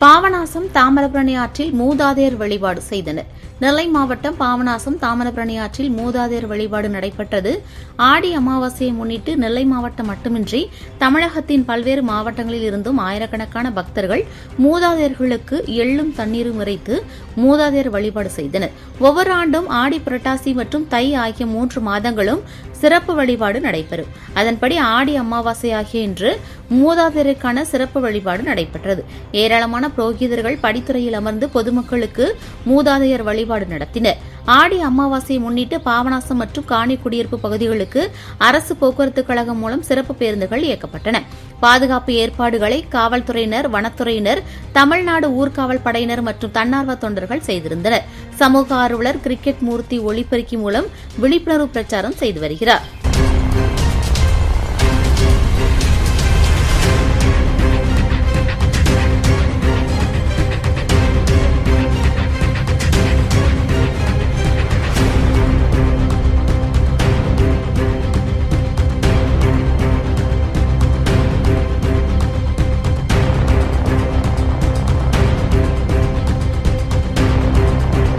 பாபநாசம் தாமிரபரணி ஆற்றில் மூதாதையர் வழிபாடு செய்தனர். நெல்லை மாவட்டம் பாபநாசம் தாமிரபரணி ஆற்றில் மூதாதையர் வழிபாடு நடைபெற்றது. ஆடி அமாவாசையை முன்னிட்டு நெல்லை மாவட்டம் மட்டுமின்றி தமிழகத்தின் பல்வேறு மாவட்டங்களில் இருந்தும் ஆயிரக்கணக்கான பக்தர்கள் மூதாதையர்களுக்கு எள்ளும் தண்ணீரும் இறைத்து மூதாதையர் வழிபாடு செய்தனர். ஒவ்வொரு ஆண்டும் ஆடி புரட்டாசி மற்றும் தை ஆகிய 3 மாதங்களும் சிறப்பு வழிபாடு நடைபெறும். அதன்படி ஆடி அமாவாசை ஆகிய இன்று மூதாதையருக்கான சிறப்பு வழிபாடு நடைபெற்றது. ஏராளமான புரோகிதர்கள் படித்துறையில் அமர்ந்து பொதுமக்களுக்கு மூதாதையர் வழிபாடு நடத்தினர். ஆடி அமாவாசையை முன்னிட்டு பாபநாசம் மற்றும் காணி குடியிருப்பு பகுதிகளுக்கு அரசு போக்குவரத்து கழகம் மூலம் சிறப்பு பேருந்துகள் இயக்கப்பட்டன. பாதுகாப்பு ஏற்பாடுகளை காவல்துறையினர், வனத்துறையினர், தமிழ்நாடு ஊர்காவல் படையினர் மற்றும் தன்னார்வ தொண்டர்கள் செய்திருந்தனர். சமூக ஆர்வலர் கிரிக்கெட் மூர்த்தி ஒளிபெருக்கி மூலம் விழிப்புணர்வு பிரச்சாரம் செய்து வருகிறார்.